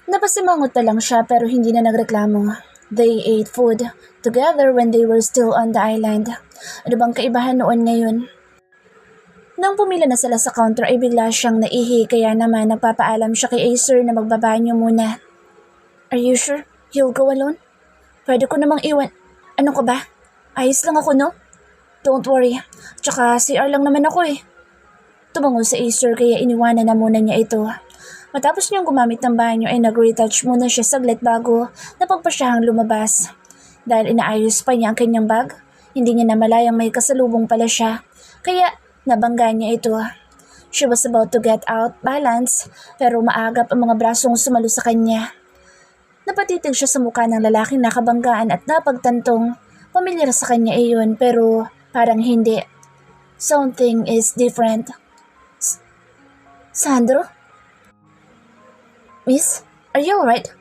Napasimangot na lang siya pero hindi na nagreklamo. They ate food together when they were still on the island. Ano bang kaibahan noon ngayon? Nang pumila na sila sa counter ay bigla siyang naihi kaya naman nagpapaalam siya kay Acer na magbabanyo muna. Are you sure? You'll go alone? Pwede ko namang iwan. Ano ka ba? Ayos lang ako, no? Don't worry. Tsaka CR lang naman ako eh. Tumango si Acer kaya iniwanan na muna niya ito. Matapos niyang gumamit ng banyo ay nag-retouch muna siya saglit bago napagpasyahang lumabas. Dahil inaayos pa niya ang kanyang bag, hindi niya namalayang may kasalubong pala siya. Kaya nabangga niya ito. She was about to get out balance pero maagap ang mga brasong sumalo sa kanya. Napatitig siya sa mukha ng lalaking nakabanggaan at napagtantong pamilyar sa kanya iyon pero parang hindi. Something is different. Sandro? Miss, are you alright?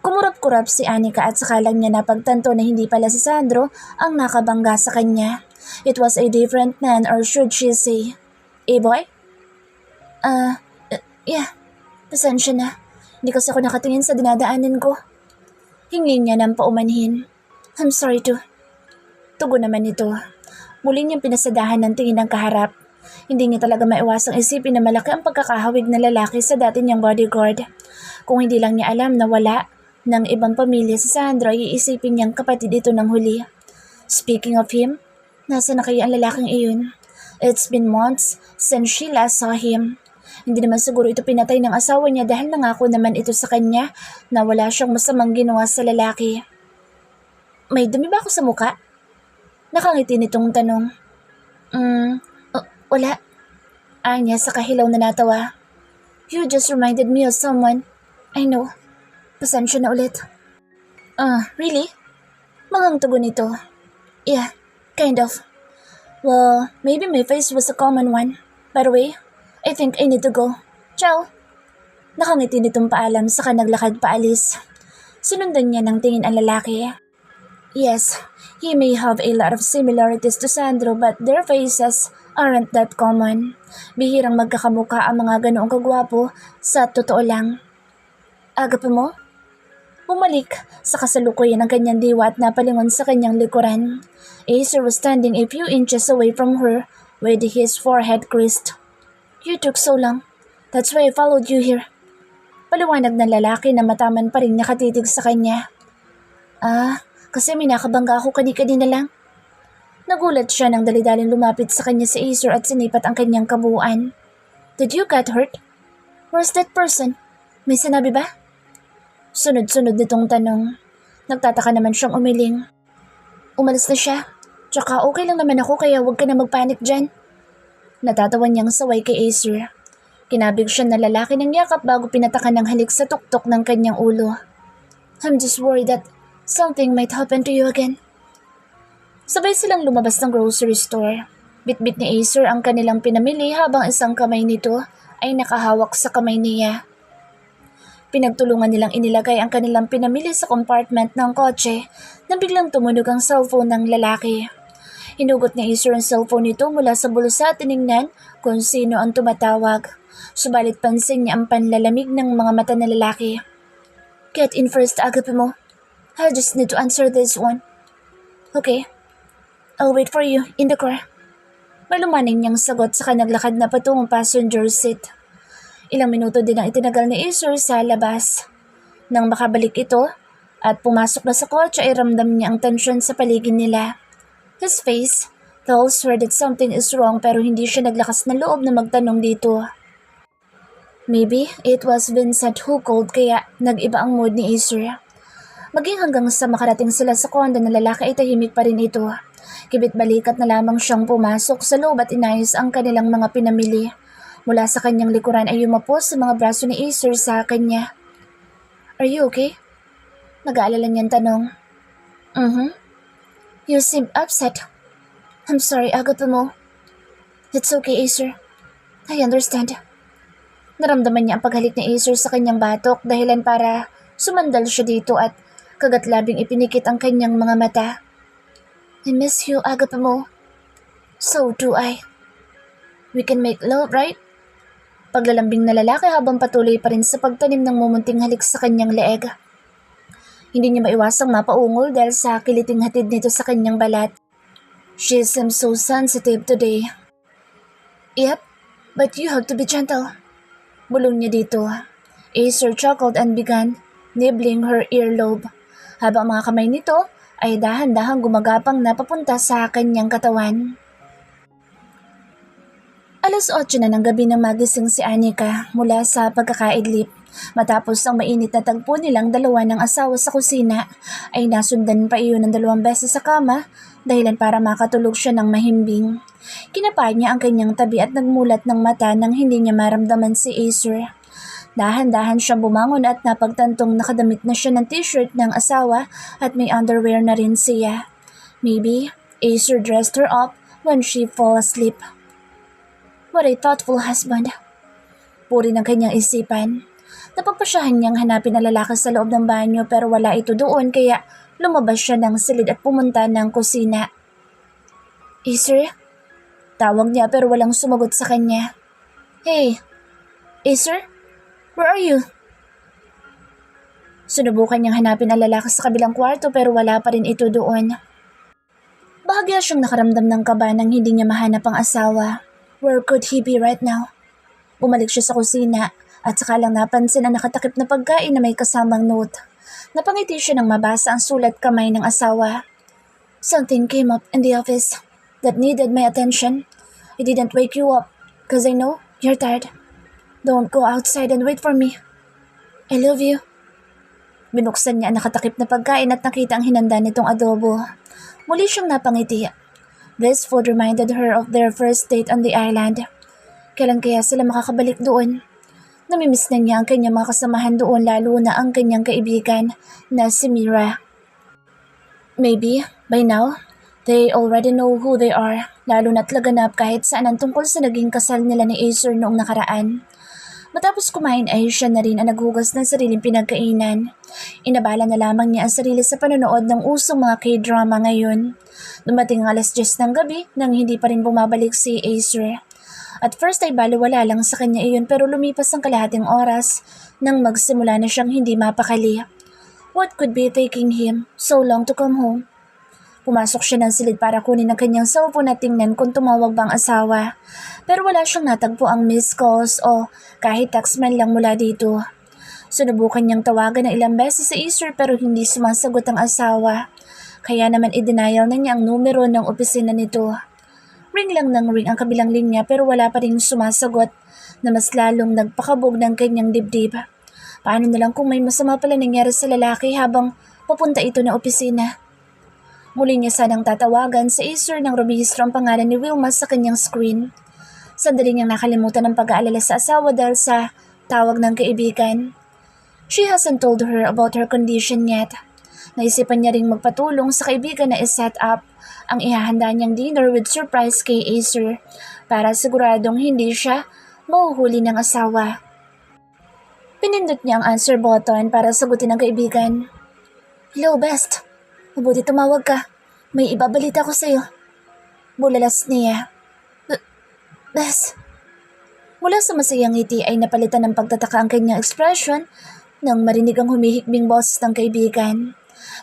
Kumurap-kurap si Anika at sakalang niya napagtanto na hindi pala si Sandro ang nakabangga sa kanya. It was a different man or should she say, a boy? Yeah, pasensya na. Hindi kasi ako nakatingin sa dinadaanan ko. Hingi niya ng paumanhin. I'm sorry to. Tugon naman ito. Muli niyang pinasadahan ng tingin ng kaharap. Hindi niya talaga maiwasang isipin na malaki ang pagkakahawig na lalaki sa dati niyang bodyguard. Kung hindi lang niya alam na wala ng ibang pamilya si Sandro ay iisipin niyang kapatid ito ng huli. Speaking of him, nasa na kaya ang lalaking iyon? It's been months since she last saw him. Hindi naman siguro ito pinatay ng asawa niya dahil nangako naman ito sa kanya na wala siyang masamang ginawa sa lalaki. May dumi ba ako sa muka? Nakangiti nitong tanong. Wala. Anya sa kahilaw na natawa. You just reminded me of someone. I know. Pasensya na ulit. Really? Mangang tugon nito. Yeah, kind of. Well, maybe my face was a common one. By the way, I think I need to go. Ciao! Nakangiti nitong paalam saka naglakad paalis. Sinundan niya ng tingin ang lalaki. Yes, he may have a lot of similarities to Sandro but their faces aren't that common. Bihirang magkakamukha ang mga ganoong kagwapo sa totoo lang. Aga pa mo? Bumalik sa kasalukuyan ng kanyang diwa at napalingon sa kanyang likuran. Acer was standing a few inches away from her with his forehead creased. You took so long. That's why I followed you here. Paliwanag ng lalaki na mataman pa rin nakatitig sa kanya. Kasi may nakabangga ako kani-kanina lang. Nagulat siya nang dali-daling lumapit sa kanya si Acer at sinipat ang kanyang kabuuan. Did you get hurt? Where's that person? May sinabi ba? Sunod-sunod nitong tanong. Nagtataka naman siyang umiling. Umalis na siya. Tsaka okay lang naman ako kaya huwag ka na magpanik dyan. Natatawan niyang saway kay Acer. Kinabig siya na lalaki ng yakap bago pinatakan ng halik sa tuktok ng kanyang ulo. I'm just worried that something might happen to you again. Sabay silang lumabas ng grocery store. Bit-bit ni Acer ang kanilang pinamili habang isang kamay nito ay nakahawak sa kamay niya. Pinagtulungan nilang inilagay ang kanilang pinamili sa compartment ng kotse nang biglang tumunog ang cellphone ng lalaki. Hinugot ni Acer ang cellphone nito mula sa bulsa at tiningnan kung sino ang tumatawag. Subalit pansin niya ang panlalamig ng mga mata ng lalaki. Get in first, agape mo. I'll just need to answer this one. Okay. I'll wait for you in the car. Malumaning niyang sagot sa naglakad na patungong passenger seat. Ilang minuto din ang itinagal ni Acer sa labas. Nang makabalik ito at pumasok na sa kotse ay ramdam niya ang tensyon sa paligid nila. His face tells her that something is wrong pero hindi siya naglakas ng loob na magtanong dito. Maybe it was Vincent who called kaya nag-iba ang mood ni Acer. Maging hanggang sa makarating sila sa kondo ng lalaki ay tahimik pa rin ito. Kibit-balikat na lamang siyang pumasok sa loob at inayos ang kanilang mga pinamili. Mula sa kanyang likuran ay yumapos sa mga braso ni Acer sa kanya. Are you okay? Nag-aalala niyang tanong. You seem upset. I'm sorry, agape mo. It's okay, Acer. I understand. Naramdaman niya ang paghalik ni Acer sa kanyang batok dahilan para sumandal siya dito at kagatlabing ipinikit ang kanyang mga mata. I miss you, agape mo. So do I. We can make love, right? paglalambing na lalaki habang patuloy pa rin sa pagtanim ng mumunting halik sa kanyang leeg. Hindi niya maiwasang mapaungol dahil sa kiliting hatid nito sa kanyang balat. She seems so sensitive today. Yep, but you have to be gentle. Bulong niya dito. Acer chuckled and began nibbling her earlobe, habang mga kamay nito ay dahan-dahang gumagapang na papunta sa kanyang katawan. Alas 8 na ng gabi nang magising si Anika mula sa pagkakaidlip. Matapos ang mainit na tagpo nilang dalawa ng asawa sa kusina, ay nasundan pa iyon ng 2 beses sa kama dahilan para makatulog siya ng mahimbing. Kinapa niya ang kanyang tabi at nagmulat ng mata nang hindi niya maramdaman si Acer. Dahan-dahan siyang bumangon at napagtantong nakadamit na siya ng t-shirt ng asawa at may underwear na rin siya. Maybe Acer dressed her up when she fell asleep. What a thoughtful husband. Puri ng kanyang isipan. Napagpasyahan niyang hanapin ang lalaki sa loob ng banyo pero wala ito doon kaya lumabas siya ng silid at pumunta ng kusina. Acer? Tawag niya pero walang sumagot sa kanya. Hey, Acer? Where are you? Sinubukan niyang hanapin ang lalaki sa kabilang kwarto pero wala pa rin ito doon. Bahagya siyang nakaramdam ng kaba nang hindi niya mahanap ang asawa. Where could he be right now? Bumalik siya sa kusina at saka lang napansin ang nakatakip na pagkain na may kasamang note. Napangiti siya nang mabasa ang sulat kamay ng asawa. Something came up in the office that needed my attention. I didn't wake you up because I know you're tired. Don't go outside and wait for me. I love you. Binuksan niya ang nakatakip na pagkain at nakita ang hinanda nitong adobo. Muli siyang napangiti. This food reminded her of their first date on the island. Kailan kaya sila makakabalik doon? Namimiss na niya ang kanyang mga kasamahan doon lalo na ang kanyang kaibigan na si Mira. Maybe, by now, they already know who they are, lalo na't laganap kahit saan ang tungkol sa naging kasal nila ni Acer noong nakaraan. Matapos kumain ay siya na rin ang naghugas ng sariling pinagkainan. Inabala na lamang niya ang sarili sa panonood ng usong mga K-drama ngayon. Dumating ang alas 10 ng gabi nang hindi pa rin bumabalik si Acer. At first ay baliwala lang sa kanya iyon pero lumipas ang kalahating oras nang magsimula na siyang hindi mapakali. What could be taking him so long to come home? Pumasok siya ng silid para kunin ang kanyang cellphone at tingnan kung tumawag bang asawa. Pero wala siyang natagpo ang missed calls o kahit text man lang mula dito. Sinubukan niyang tawagan ng ilang beses si Acer pero hindi sumasagot ang asawa. Kaya naman i-denial na niya ang numero ng opisina nito. Ring lang ng ring ang kabilang linya pero wala pa rin sumasagot na mas lalong nagpakabog ng kanyang dibdib. Paano na lang kung may masama pala nangyari sa lalaki habang papunta ito na opisina? Muli niya sanang tatawagan sa Acer nang rumihistro ang pangalan ni Wilma sa kanyang screen. Sandali niyang nakalimutan ang pag-aalala sa asawa dahil sa tawag ng kaibigan. She hasn't told her about her condition yet. Naisipan niya ring magpatulong sa kaibigan na i-set up ang ihahanda niyang dinner with surprise kay Acer para siguradong hindi siya mahuhuli ng asawa. Pinindot niya ang answer button para sagutin ang kaibigan. Hello, Best. Mabuti tumawag ka. May ibabalita ko sa'yo. Bulalas niya. Bes. Mula sa masayang ngiti ay napalitan ng pagtataka ang kanyang expression nang marinig ang humihikbing boses ng kaibigan.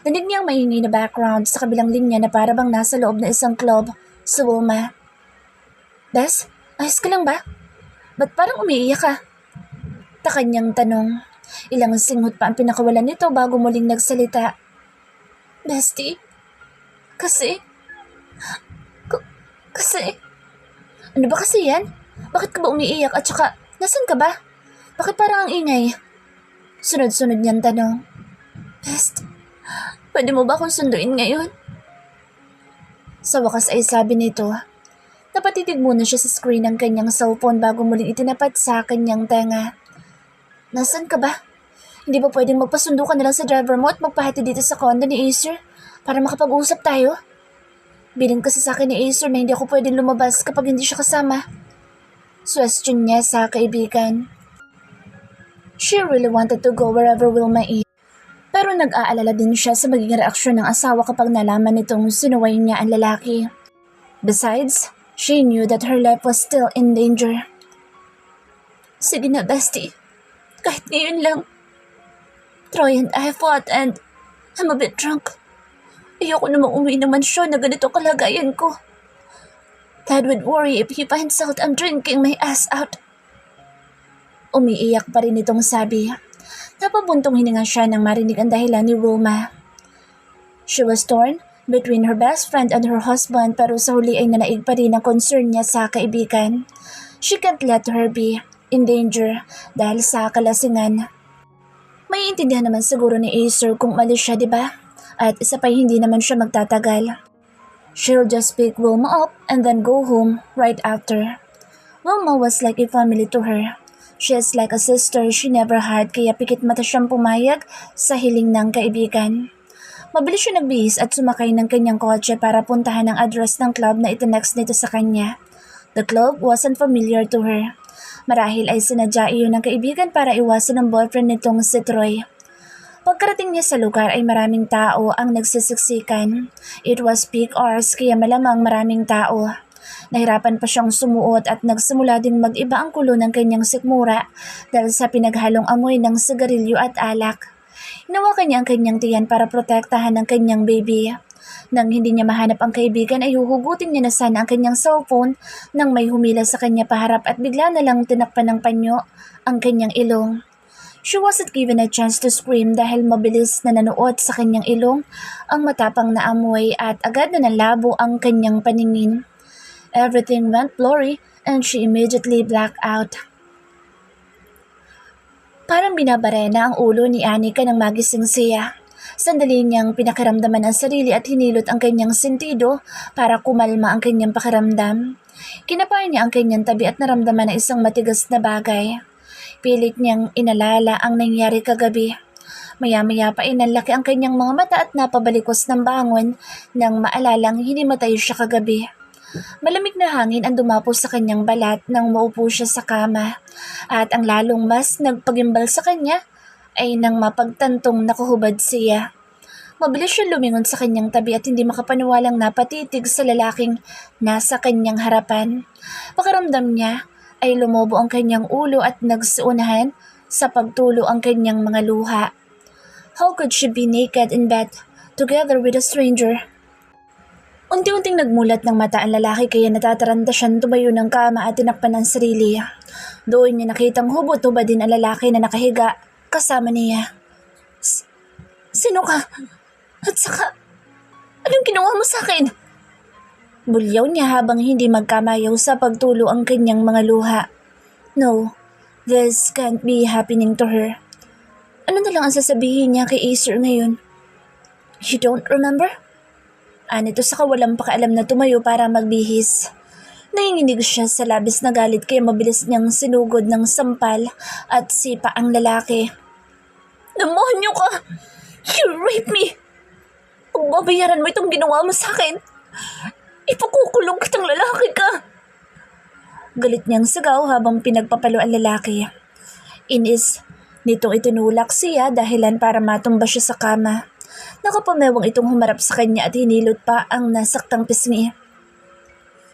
Narinig niya ang maingay na background sa kabilang linya na para bang nasa loob na isang club, si Wilma. Bes, ayos ka lang ba? Ba't parang umiiyak ka? Taka niyang tanong. Ilang singhot pa ang pinakawalan nito bago muling nagsalita. Bestie? Kasi? Ano ba kasi yan? Bakit ka ba umiiyak at saka, nasan ka ba? Bakit parang ang ingay? Sunod-sunod niyang tanong. Best, pwede mo ba akong sunduin ngayon? Sa wakas ay sabi nito. Napatitig muna siya sa screen ng kanyang cellphone bago muling itinapat sa kanyang tenga. Nasan ka ba? Hindi ba pwedeng magpasundo ka na lang sa driver mo at magpahati dito sa condo ni Acer para makapag-usap tayo? Biling kasi sa akin ni Acer na hindi ako pwedeng lumabas kapag hindi siya kasama. Question niya sa kaibigan. She really wanted to go wherever Wilma is. Pero nag-aalala din siya sa magiging reaksyon ng asawa kapag nalaman nitong sinuway niya ang lalaki. Besides, she knew that her life was still in danger. Sige na, bestie. Kahit ngayon lang. Troy and I fought and I'm a bit drunk. Ayoko namang umuwi ng mansyon na ganito kalagayan ko. Dad would worry if he finds out I'm drinking my ass out. Umiiyak pa rin itong sabi. Napabuntong hininga siya nang marinig ang dahilan ni Wilma. She was torn between her best friend and her husband pero sa huli ay nanaig pa rin ang concern niya sa kaibigan. She can't let her be in danger dahil sa kalasingan. May intindihan naman siguro ni Acer kung malis siya, diba? At isa pa hindi naman siya magtatagal. She'll just pick Wilma up and then go home right after. Wilma was like a family to her. She is like a sister she never had kaya pikit mata siyang pumayag sa hiling ng kaibigan. Mabilis siya nagbihis at sumakay ng kanyang kotse para puntahan ang address ng club na itinext nito sa kanya. The club wasn't familiar to her. Marahil ay sinadya iyon ng kaibigan para iwasan ang boyfriend nitong si Troy. Pagkarating niya sa lugar ay maraming tao ang nagsisiksikan. It was peak hours kaya malamang maraming tao. Nahirapan pa siyang sumuot at nagsimula ding mag-iba ang kulo ng kanyang sikmura dahil sa pinaghalong amoy ng sigarilyo at alak. Hinawakan niya ang kanyang tiyan para protektahan ang kanyang baby. Nang hindi niya mahanap ang kaibigan ay huhugutin niya na sana ang kanyang cellphone nang may humila sa kanya paharap at bigla na lang tinakpan ng panyo ang kanyang ilong. She wasn't given a chance to scream dahil mabilis na nanuot sa kanyang ilong ang matapang na amoy at agad na nalabo ang kanyang paningin. Everything went blurry and she immediately blacked out. Parang binabarena ang ulo ni Anika nang magising siya. Sandali niyang pinakiramdaman ang sarili at hinilot ang kanyang sentido para kumalma ang kanyang pakiramdam. Kinapay niya ang kanyang tabi at naramdaman na isang matigas na bagay. Pilit niyang inalala ang nangyari kagabi. Maya-maya pa inalaki ang kanyang mga mata at napabalikos ng bangon nang maalalang hinimatay siya kagabi. Malamig na hangin ang dumapo sa kanyang balat nang maupo siya sa kama at ang lalong mas nagpagimbal sa kanya ay nang mapagtantong nakahubad siya. Mabilis siya lumingon sa kanyang tabi at hindi makapaniwalang napatitig sa lalaking nasa kanyang harapan. Pakiramdam niya ay lumobo ang kanyang ulo at nagsuunahan sa pagtulo ang kanyang mga luha. How could she be naked in bed together with a stranger? Unti-unting nagmulat ng mata ang lalaki kaya natataranta siyang tumayo ng kama at tinakpan ang sarili. Doon niya nakitang hubot-hubad din ang lalaki na nakahiga kasama niya. Sino ka? At saka, anong ginawa mo sa akin? Bulyaw niya habang hindi magkamayaw sa pagtulo ang kanyang mga luha. No, this can't be happening to her. Ano na lang ang sasabihin niya kay Acer ngayon? You don't remember? Anito sa kawalang pakialam na tumayo para magbihis. Nanginginig siya sa labis na galit kaya mabilis niyang sinugod ng sampal at sipa ang lalaki. Demonyo ka! You raped me! Kung babayaran mo itong ginawa mo sa akin, ipakukulong kitang lalaki ka! Galit niyang sigaw habang pinagpapalo ang lalaki. Inis nitong itinulak siya dahilan para matumba siya sa kama. Nakapamewang itong humarap sa kanya at hinilot pa ang nasaktang pisngi.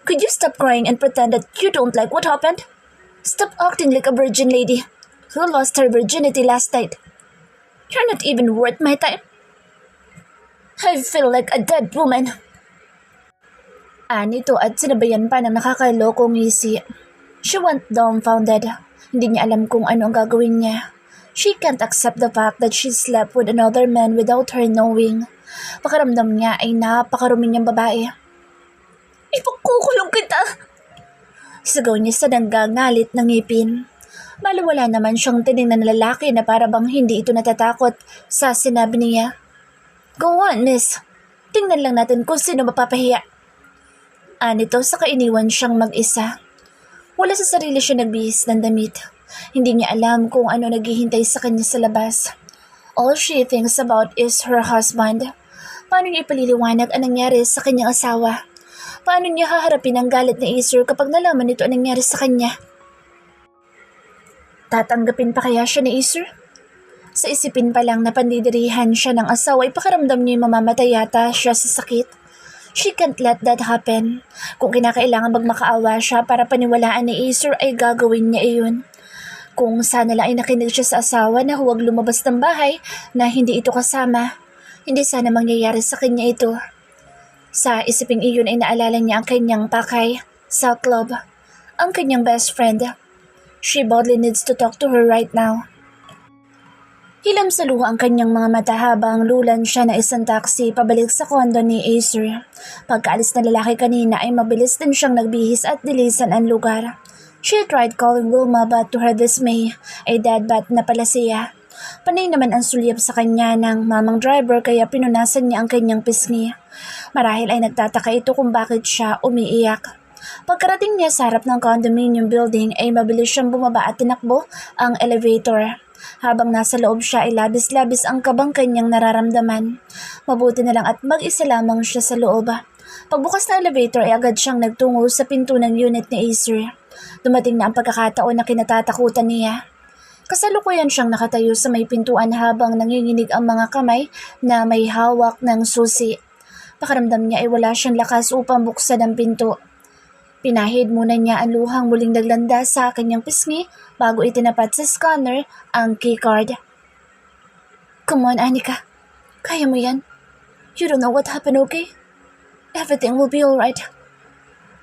Could you stop crying and pretend that you don't like what happened? Stop acting like a virgin lady who lost her virginity last night. You're not even worth my time. I feel like a dead woman. Anito at sinabayan pa ng nakakalokong ngisi. She went dumbfounded. Hindi niya alam kung ano ang gagawin niya. She can't accept the fact that she slept with another man without her knowing. Pakiramdam niya ay napakarumi niyang babae. Ipakukulong kita! Sigaw niya sa nanggangalit ng ngipin. Maluwala naman siyang tinignan ng lalaki na para bang hindi ito natatakot sa sinabi niya. Go on, miss. Tingnan lang natin kung sino mapapahiya. Anito sa kainiwan siyang mag-isa. Wala sa sarili siya nagbihis ng damit. Hindi niya alam kung ano naghihintay sa kanya sa labas. All she thinks about is her husband. Paano niya ipaliliwanag ang nangyari sa kanyang asawa? Paano niya haharapin ang galit ni Acer kapag nalaman nito ang nangyari sa kanya? Tatanggapin pa kaya siya ni Acer? Sa isipin pa lang na pandidirihan siya ng asawa ay pakiramdam niya yung mamamatay yata siya sa sakit. She can't let that happen. Kung kinakailangan magmakaawa siya para paniwalaan ni Acer ay gagawin niya iyon. Kung sana lang ay nakinig siya sa asawa na huwag lumabas ng bahay na hindi ito kasama, hindi sana mangyayari sa kanya ito. Sa isiping iyon ay naalala niya ang kanyang pakay, self-love, ang kanyang best friend. She badly needs to talk to her right now. Hilam sa luha ang kanyang mga mata habang lulan siya na isang taxi pabalik sa kondo ni Acer. Pagkaalis na lalaki kanina ay mabilis din siyang nagbihis at dilisan ang lugar. She tried calling Wilma but to her dismay ay deadbat na pala siya. Panay naman ang sulyap sa kanya ng mamang driver kaya pinunasan niya ang kanyang pisngi. Marahil ay nagtataka ito kung bakit siya umiiyak. Pagkarating niya sa harap ng condominium building ay mabilis siyang bumaba at tinakbo ang elevator. Habang nasa loob siya ay labis-labis ang kabang kanyang nararamdaman. Mabuti na lang at mag-isa lamang siya sa loob. Pagbukas ng elevator ay agad siyang nagtungo sa pinto ng unit ni Acer. Dumating na ang pagkakataon na kinatatakutan niya. Kasalukuyan siyang nakatayo sa may pintuan habang nanginginig ang mga kamay na may hawak ng susi. Pakiramdam niya ay wala siyang lakas upang buksan ang pinto. Pinahid muna niya ang luhang muling naglanda sa kanyang pisngi bago itinapat sa scanner ang keycard. Come on, Anika. Kaya mo yan. You don't know what happened, okay? Everything will be alright.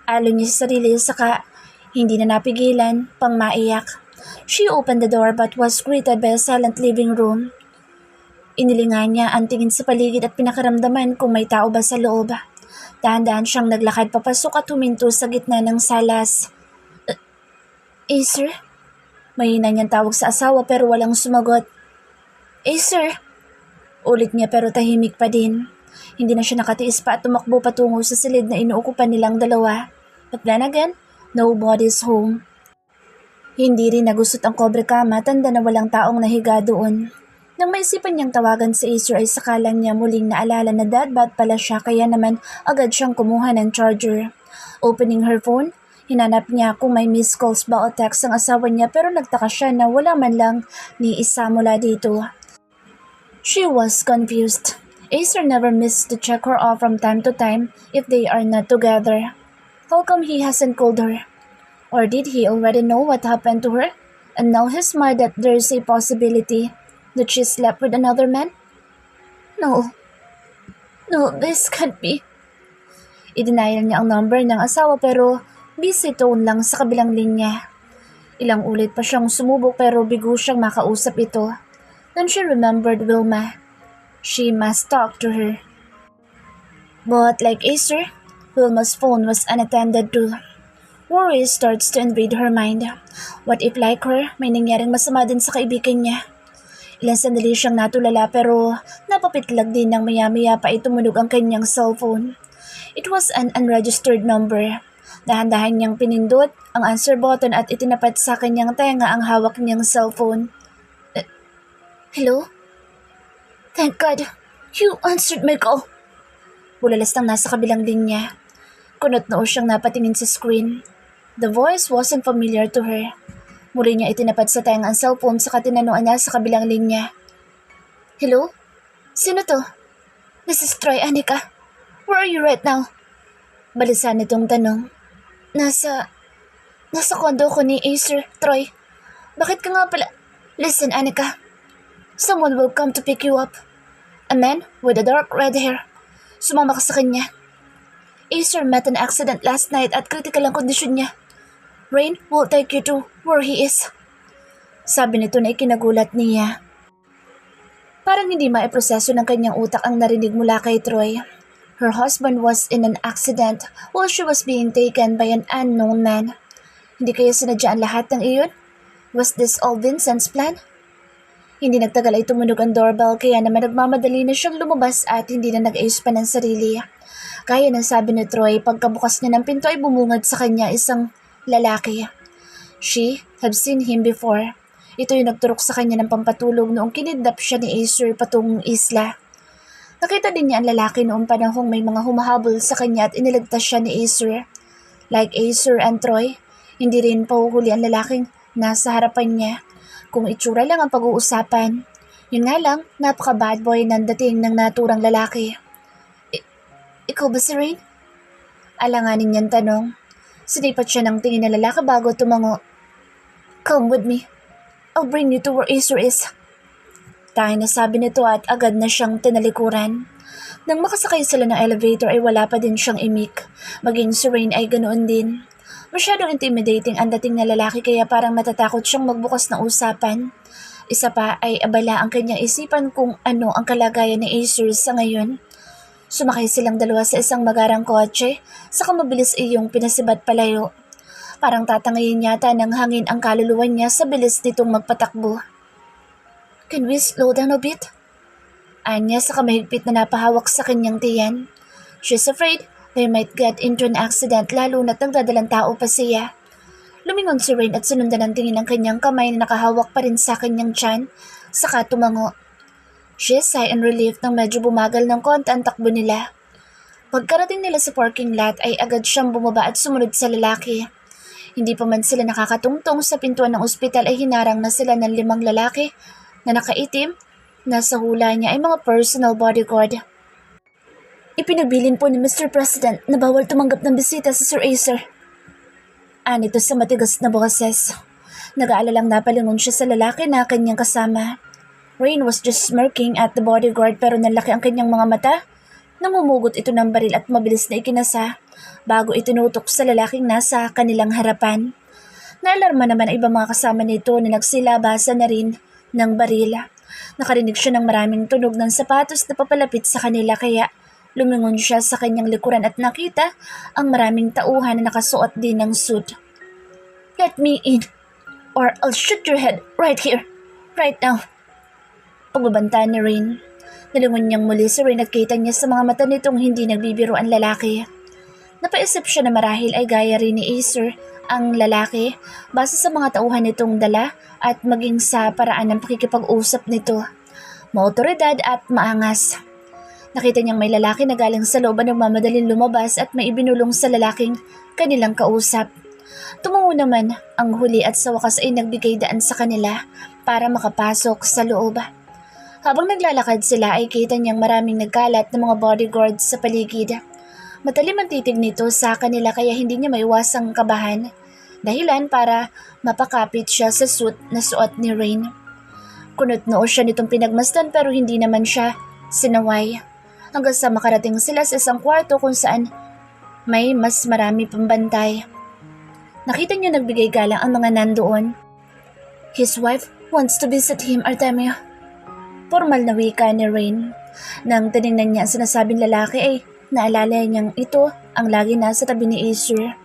Alon niya sa sarili saka hindi na napigilan pang maiyak. She opened the door but was greeted by a silent living room. Inilingan niya ang tingin sa paligid at pinakaramdaman kung may tao ba sa loob. Dahan-dahan siyang naglakad papasok at huminto sa gitna ng salas. Acer? Mahina niyang tawag sa asawa pero walang sumagot. Acer? Ulit niya pero tahimik pa din. Hindi na siya nakatiis pa at tumakbo patungo sa silid na inuukupan nilang dalawa. But then again, nobody's home. Hindi rin nagusot ang kobre kama, tanda na walang taong nahiga doon. Nang maisipan niyang tawagan si Acer ay sakalang niya muling naalala na deadbat pala siya kaya naman agad siyang kumuha ng charger. Opening her phone, hinanap niya kung may missed calls ba o text ang asawa niya pero nagtaka siya na wala man lang ni isa mula dito. She was confused. Acer never missed to check her off from time to time if they are not together. How come he hasn't called her? Or did he already know what happened to her and now he's smart that there's a possibility that she slept with another man? No, this can't be. I-denial niya ang number ng asawa pero busy tone lang sa kabilang linya. Ilang ulit pa siyang sumubok pero bigo siyang makausap ito. Then she remembered Wilma. She must talk to her. But like Acer, Wilma's phone was unattended too. Worry starts to invade her mind. What if like her, may nangyaring masama din sa kaibigan niya? Ilang sandali siyang natulala pero napapitlag din ng maya-maya pa tumunog ang kanyang cellphone. It was an unregistered number. Dahan-dahan niyang pinindot ang answer button at itinapat sa kanyang tenga ang hawak niyang cellphone. Hello? Thank God, you answered my call. Bulalas nang nasa kabilang linya. Kunot-noo siyang napatingin sa screen. The voice wasn't familiar to her. Muli niya itinapat sa tenga ang cellphone saka tinanungan niya sa kabilang linya. Hello? Sino to? This is Troy, Anika. Where are you right now? Balisan nitong tanong. Nasa kondo ko ni Acer, Troy. Bakit ka nga pala? Listen, Anika. Someone will come to pick you up. A man with a dark red hair. Sumama ka sa kanya. Acer met an accident last night at critical ang kondisyon niya. Rain will take you to where he is. Sabi nito na ikinagulat niya. Parang hindi maiproseso ng kanyang utak ang narinig mula kay Troy. Her husband was in an accident while she was being taken by an unknown man. Hindi kaya sinadya ang lahat ng iyon? Was this all Vincent's plan? Hindi nagtagal ay tumunog ang doorbell kaya naman nagmamadali na siyang lumabas at hindi na nag-ayos pa ng sarili. Kaya nang sabi ni Troy, pagkabukas niya ng pinto ay bumungad sa kanya isang lalaki. She had seen him before. Ito yung nagturok sa kanya ng pampatulog noong kinidnap siya ni Acer patungong isla. Nakita din niya ang lalaki noong panahong may mga humahabol sa kanya at iniligtas siya ni Acer. Like Acer and Troy, hindi rin pahuhuli ang lalaking nasa harapan niya. Kung itsura lang ang pag-uusapan. Yun nga lang, napaka-bad boy ng dating ng naturang lalaki. Ikaw ba si Rain? Alanganin niyang tanong. Sinipat siya ng tingin na lalaki bago tumango. Come with me. I'll bring you to where Acer is. Tanging nasabi nito at agad na siyang tinalikuran. Nang makasakay sila ng elevator ay wala pa din siyang imik. Maging si Rain ay ganoon din. Masyadong intimidating ang dating na lalaki kaya parang matatakot siyang magbukas ng usapan. Isa pa ay abala ang kanyang isipan kung ano ang kalagayan ni Acer sa ngayon. Sumakay silang dalawa sa isang magarang kotse, saka mabilis iyong pinasibat palayo. Parang tatangayin yata ng hangin ang kaluluwa niya sa bilis nitong magpatakbo. Can we slow down a bit? Anya sa kamahigpit na napahawak sa kanyang tiyan. She's afraid they might get into an accident lalo na't nagdadalang tao pa siya. Lumingon si Rain at sinundan ang tingin ng kanyang kamay na nakahawak pa rin sa kanyang tiyan, saka tumango. She sighed in relief nang medyo bumagal ng konti ang takbo nila. Pagkarating nila sa parking lot ay agad siyang bumaba at sumunod sa lalaki. Hindi pa man sila nakakatungtong sa pintuan ng ospital ay hinarang na sila ng 5 lalaki na nakaitim. Nasa hula niya ay mga personal bodyguard. Ipinagbilin po ni Mr. President na bawal tumanggap ng bisita sa Sir Acer. Anito sa matigas na boses. Nag-aalalang napalingon siya sa lalaki na kanyang kasama. Rain was just smirking at the bodyguard pero nalaki ang kanyang mga mata. Namumugot ito ng baril at mabilis na ikinasa bago itinutok sa lalaking nasa kanilang harapan. Naalarma naman ang ibang mga kasama nito na nagsilabasan na rin ng baril. Nakarinig siya ng maraming tunog ng sapatos na papalapit sa kanila kaya lumingon siya sa kanyang likuran at nakita ang maraming tauhan na nakasuot din ng suit. Let me in or I'll shoot your head right here, right now. Pagbabanta ni Rain. Nalingon niyang muli si Rain at kita niya sa mga mata nitong hindi nagbibiro ang lalaki. Napaisip siya na marahil ay gaya rin ni Acer ang lalaki base sa mga tauhan nitong dala at maging sa paraan ng pakikipag-usap nito. Maotoridad at maangas. Nakita niyang may lalaki na galing sa loob na nagmamadaling lumabas at may ibinulong sa lalaking kanilang kausap. Tumungo naman ang huli at sa wakas ay nagbigay daan sa kanila para makapasok sa loob. Habang naglalakad sila ay kita niyang maraming nagkalat ng mga bodyguards sa paligid. Matalim ang titig nito sa kanila kaya hindi niya maiwasang kabahan. Dahilan para mapakapit siya sa suit na suot ni Rain. Kunot noo siya nitong pinagmasdan pero hindi naman siya sinaway. Hanggang sa makarating sila sa isang kwarto kung saan may mas marami pang bantay. Nakita niya nagbigay galang ang mga nandoon. His wife wants to visit him, Artemio. Formal na wika ni Rain. Nang tinignan niya ang sinasabing lalaki ay naalala niyang ito ang lagi nasa tabi ni Acer.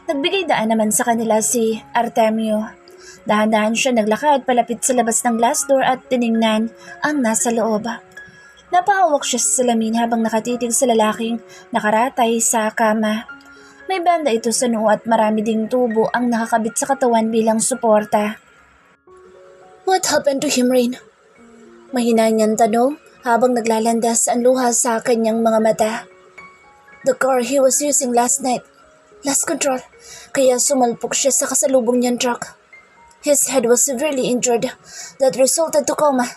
Nagbigay daan naman sa kanila si Artemio. Dahan-dahan siya naglakad palapit sa labas ng glass door at tinignan ang nasa loob. Napahawak siya sa salamin habang nakatitig sa lalaking nakaratay sa kama. May banda ito sa noo at marami ding tubo ang nakakabit sa katawan bilang suporta. What happened to him, Rain? Mahina niyang tanong habang naglalandas ang luha sa kanyang mga mata. The car he was using last night lost control, kaya sumalpok siya sa kasalubong niyang truck. His head was severely injured that resulted to coma.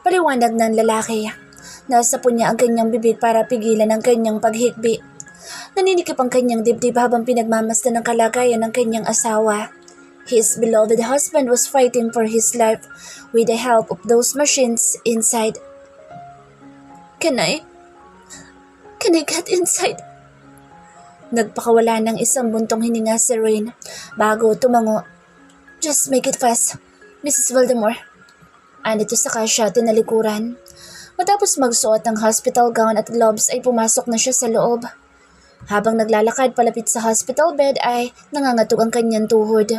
Paliwanag ng lalaki. Nasapo niya ang kanyang bibig para pigilan ang kanyang paghikbi. Naninikip ang kanyang dibdib habang pinagmamasdan ng kalagayan ng kanyang asawa. His beloved husband was fighting for his life with the help of those machines inside. Can I get inside? Nagpakawala ng isang buntong hininga si Rain bago tumango. Just make it fast, Mrs. Voldemort. Anito sa siya tinalikuran. Matapos magsuot ng hospital gown at gloves ay pumasok na siya sa loob. Habang naglalakad palapit sa hospital bed ay nangangatog ang kanyang tuhod.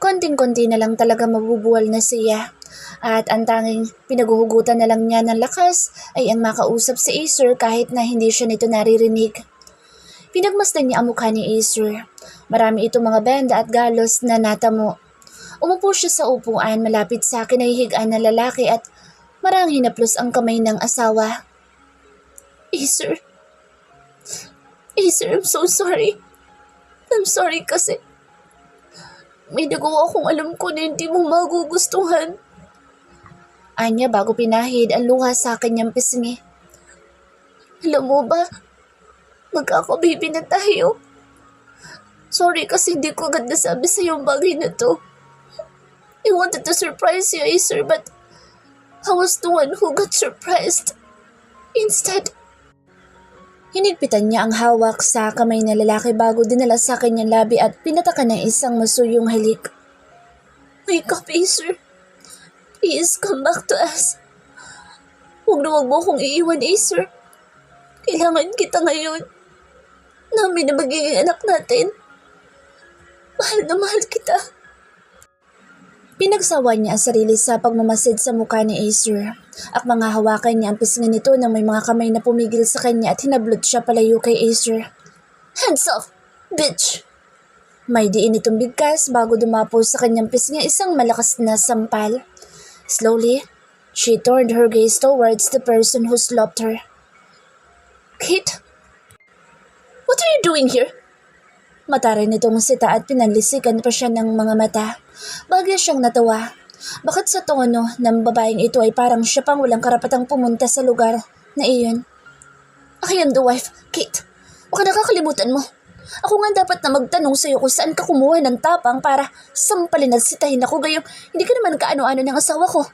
Konting-konti na lang talaga mabubuwal na siya. At ang tanging pinaguhugutan na lang niya ng lakas ay ang makausap si Acer kahit na hindi siya nito naririnig. Pinagmasdan niya ang mukha ni Acer. Marami itong mga benda at galos na natamo. Umupo siya sa upuan malapit sa kinahihigaan ng lalaki at marang hinaplos ang kamay ng asawa. Acer, I'm so sorry. I'm sorry kasi may nagawa akong alam ko na hindi mo magugustuhan. Anya bago pinahid ang luha sa kanyang pisngi. Alam mo ba, magkakababy na tayo. Sorry kasi hindi ko agad nasabi sa yung bagay na to. I wanted to surprise you, Acer, but I was the one who got surprised. Instead, hinigpitan niya ang hawak sa kamay na lalaki bago dinala sa kanyang labi at pinatakan ng isang masuyong halik. Wake up, Acer. Please come back to us. Huwag na huwag mo akong iiwan, Acer. Kailangan kita ngayon. Namin na magiging anak natin. Mahal na mahal kita. Pinagsawa niya ang sarili sa pagmamasid sa mukha ni Acer. At mga hawakan niya ang pisngi nito nang may mga kamay na pumigil sa kanya at hinablot siya palayo kay Acer. Hands off, bitch! May diin itong bigkas bago dumapo sa kanyang pisngi isang malakas na sampal. Slowly, she turned her gaze towards the person who slapped her. Kate? What are you doing here? Mataray nitong sita at pinanlisikan pa siya ng mga mata. Bagay siyang natawa. Bakit sa tono ng babaeng ito ay parang siya pang walang karapatang pumunta sa lugar na iyon? I am the wife, Kate. Baka nakakalimutan mo. Ako nga dapat na magtanong sa iyo kung saan ka kumuha ng tapang para sampalin at sitahin ako gayong hindi ka naman kaano-ano ng asawa ko.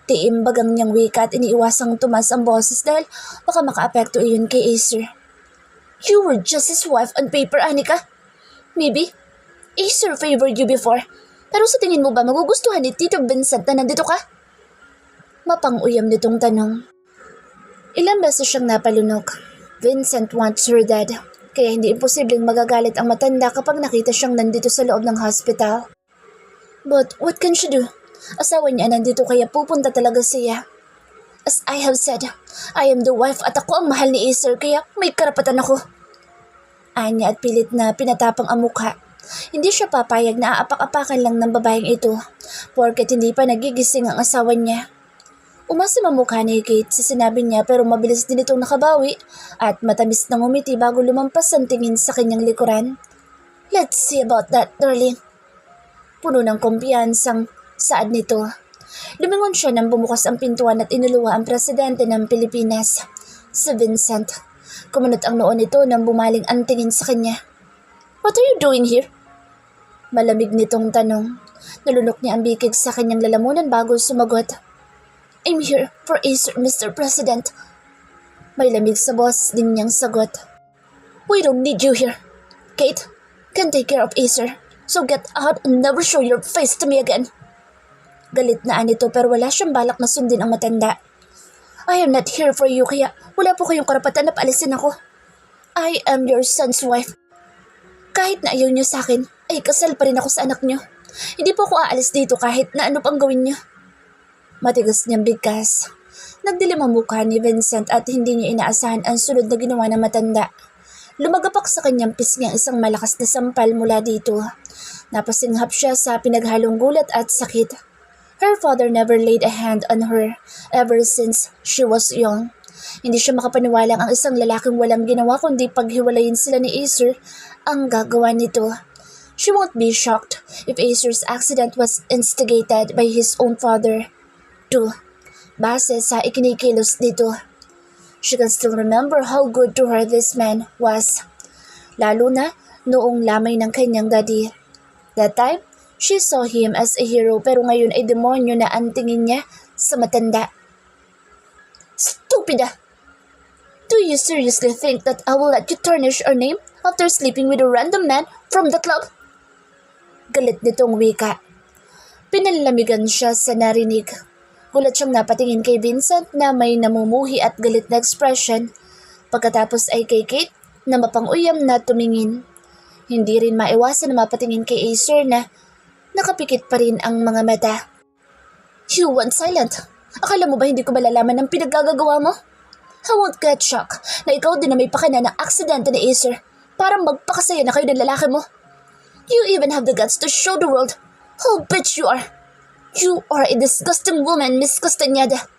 Tiimbagang niyang wika at iniiwasang tumas ang boses dahil baka makaapekto iyon kay Acer. You were just his wife on paper, Anika. Maybe Acer favored you before. Pero sa tingin mo ba magugustuhan ni Tito Vincent na nandito ka? Mapang-uyam nitong tanong. Ilang beses siyang napalunok. Vincent wants her dead. Kaya hindi imposibleng magagalit ang matanda kapag nakita siyang nandito sa loob ng hospital. But what can she do? Asawa niya nandito kaya pupunta talaga siya. As I have said, I am the wife at ako ang mahal ni Acer kaya may karapatan ako. Anya at pilit na pinatapang ang mukha. Hindi siya papayag na aapak-apakan lang ng babaeng ito porket hindi pa nagigising ang asawa niya. Umasam ang mukha ni Kate sa sinabi niya pero mabilis din itong nakabawi at matamis na ngumiti bago lumampas ang tingin sa kanyang likuran. Let's see about that, darling. Puno ng kumpiyansang saad nito. Lumingon siya nang bumukas ang pintuan at inuluwa ang presidente ng Pilipinas, si Vincent. Kumunot ang noon nito nang bumaling ang tingin sa kanya. What are you doing here? Malamig nitong tanong. Nalunok niya ang bikig sa kanyang lalamunan bago sumagot. I'm here for Acer, Mr. President. May lamig sa boss din niyang sagot. We don't need you here. Kate can take care of Acer, so get out and never show your face to me again. Galit na anito pero wala siyang balak na sundin ang matanda. I am not here for you kaya wala po kayong karapatan na paalisin ako. I am your son's wife. Kahit na ayaw niyo sa akin, ay kasal pa rin ako sa anak niyo. Hindi po ako aalis dito kahit na ano pang gawin niyo. Matigas niyang bigkas. Nagdilim ang mukha ni Vincent at hindi niya inaasahan ang sunod na ginawa ng matanda. Lumagapak sa kanyang pisngi ang isang malakas na sampal mula dito. Napasinghap siya sa pinaghalong gulat at sakit. Her father never laid a hand on her ever since she was young. Hindi siya makapaniwalang ang isang lalaking walang ginawa kundi paghiwalayin sila ni Acer ang gagawa nito. She won't be shocked if Acer's accident was instigated by his own father. Base sa ikinikilos dito. She can still remember how good to her this man was. Lalo na noong lamay ng kanyang daddy. That time, she saw him as a hero pero ngayon ay demonyo na ang tingin niya sa matanda. Stupida! Do you seriously think that I will let you tarnish our name after sleeping with a random man from the club? Galit nitong wika. Pinalamigan siya sa narinig. Gulat siyang napatingin kay Vincent na may namumuhi at galit na expression. Pagkatapos ay kay Kate na mapang-uyam na tumingin. Hindi rin maiwasan na mapatingin kay Acer na nakapikit pa rin ang mga mata. You went silent. Akala mo ba hindi ko malalaman ng pinaggagawa mo? I won't get shocked na ikaw din na may pakana ng aksidente ni Acer para magpakasaya na kayo ng lalaki mo. You even have the guts to show the world how bitch you are. You are a disgusting woman, Miss Castañeda.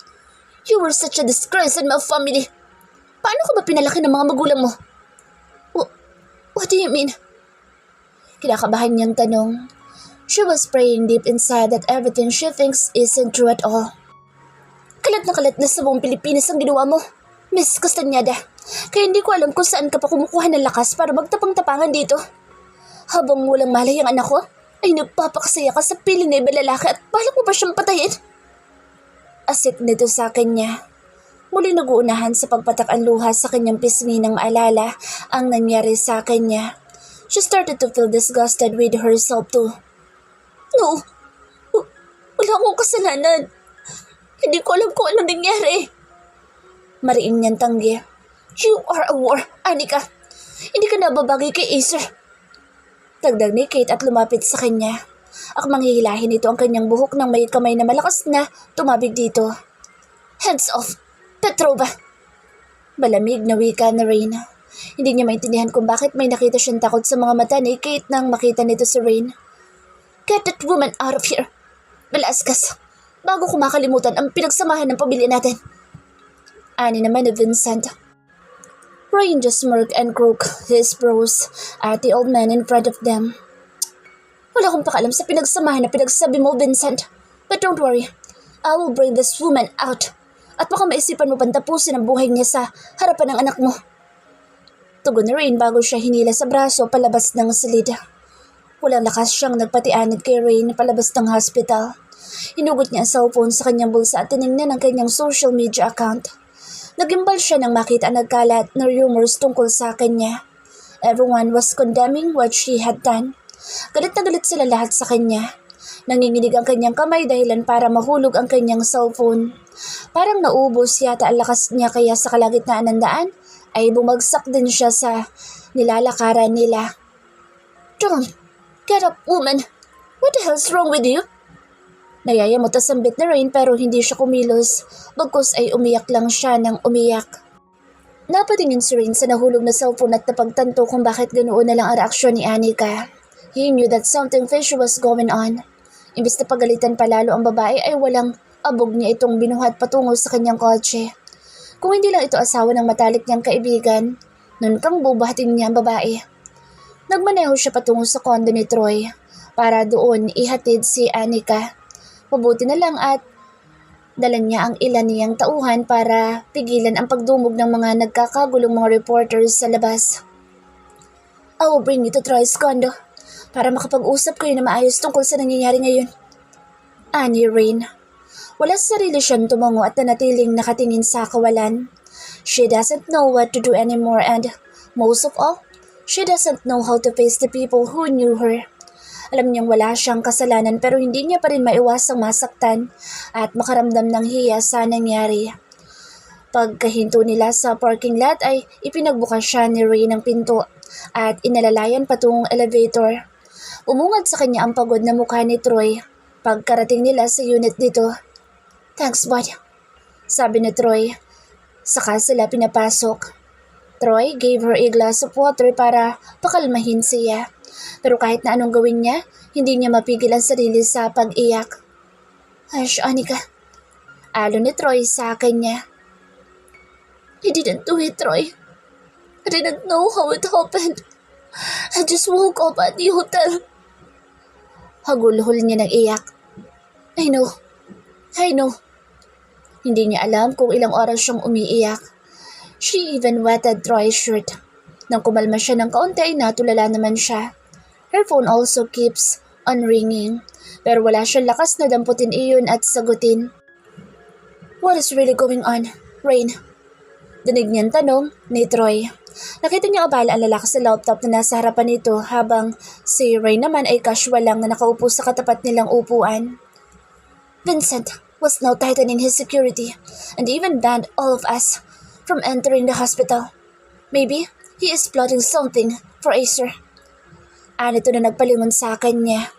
You were such a disgrace in my family. Paano ka ba pinalaki ng mga magulang mo? What do you mean? Kinakabahan niyang tanong. She was praying deep inside that everything she thinks isn't true at all. Kalat na sa buong Pilipinas ang ginawa mo, Miss Castañeda. Kaya hindi ko alam kung saan ka pa kumukuha ng lakas para magtapang-tapangan dito. Habang walang malay ang anak ko, ay nagpapakasaya ka sa piling na ibang lalaki at balak mo ba siyang patayin? Asik nito sa kanya. Muli nag-uunahan sa pagpatak ang luha sa kanyang pisngi nang maalala ang nangyari sa kanya. She started to feel disgusted with herself too. No, wala akong kasalanan. Hindi ko alam kung ano nangyari. Mariin niyang tanggi. You are a whore, Anika. Hindi ka nababagay kay Acer. Dagdag ni Kate at lumapit sa kanya. Akmang hihilahin ito ang kanyang buhok ng may kamay na malakas na tumabig dito. Hands off, Petrova! Malamig na wika na Rain. Hindi niya maintindihan kung bakit may nakita siyang takot sa mga mata ni Kate nang makita nito si Rain. Get that woman out of here! Malaskas! Bago ko makalimutan ang pinagsamahan ng pamilya natin. Ani naman ni Vincent. Rain just smirked and crooked his brows at the old man in front of them. Wala akong pakalam sa pinagsamahan na pinagsabi mo, Vincent. But don't worry, I will bring this woman out. At baka maisipan mo pang tapusin ang buhay niya sa harapan ng anak mo. Tugon ni Rain bago siya hinila sa braso palabas ng silid. Walang lakas siyang nagpatianod kay Rain palabas ng hospital. Hinugot niya ang cellphone sa kanyang bulsa at tinignan ang kanyang social media account. Nagimbal siya nang makita ang nagkalat na rumors tungkol sa kanya. Everyone was condemning what she had done. Galit na galit sila lahat sa kanya. Nanginginig ang kanyang kamay dahilan para mahulog ang kanyang cellphone. Parang naubos yata ang lakas niya kaya sa kalagitnaan ng daan ay bumagsak din siya sa nilalakaran nila. Don't get up, woman! What the hell's wrong with you? Nayayamot ang sambit ni Rain pero hindi siya kumilos, bagkus ay umiyak lang siya ng umiyak. Napatingin si Rain sa nahulog na cellphone at napagtanto kung bakit ganoon na lang ang reaksyon ni Anika. He knew that something fishy was going on. Imbis na pagalitan palalo ang babae ay walang abog niya itong binuhat patungo sa kanyang kotse. Kung hindi lang ito asawa ng matalik niyang kaibigan, nun kang bubuhatin niya ang babae. Nagmaneho siya patungo sa kondo ni Troy para doon ihatid si Anika. Mabuti na lang at dala niya ang ilan niyang tauhan para pigilan ang pagdumog ng mga nagkakagulong mga reporters sa labas. I will bring you to Troy's condo para makapag-usap kayo na maayos tungkol sa nangyayari ngayon. Ani Rain. Wala sa sarili siyang tumango at nanatiling nakatingin sa kawalan. She doesn't know what to do anymore and, most of all, she doesn't know how to face the people who knew her. Alam niyang wala siyang kasalanan pero hindi niya pa rin maiwasang masaktan at makaramdam ng hiya sa nangyari. Pagkahinto nila sa parking lot ay ipinagbukas siya ni Ray ng pinto at inalalayan patungong elevator. Umungad sa kanya ang pagod na mukha ni Troy pagkarating nila sa unit dito. Thanks, bud, sabi ni Troy. Saka sila pinapasok. Troy gave her a glass of water para pakalmahin siya. Pero kahit na anong gawin niya, hindi niya mapigil ang sarili sa pag-iyak. Hush, Anika. Alon ni Troy sa kanya. I didn't do it, Troy. I didn't know how it happened. I just woke up at the hotel. Hagulhol niya ng iyak. I know. Hindi niya alam kung ilang oras siyang umiiyak. She even wetted Troy's shirt. Nang kumalma siya ng kaunti ay natulala naman siya. Her phone also keeps on ringing, pero wala siyang lakas na damputin iyon at sagutin. What is really going on, Rain? Dinig niyang tanong ni Troy. Nakita niya abala ang lalaki sa laptop na nasa harapan nito habang si Rain naman ay casual lang na nakaupo sa katapat nilang upuan. Vincent was now tightening his security and even banned all of us from entering the hospital. Maybe he is plotting something for Acer. Anito na nagpalingon sa kanya.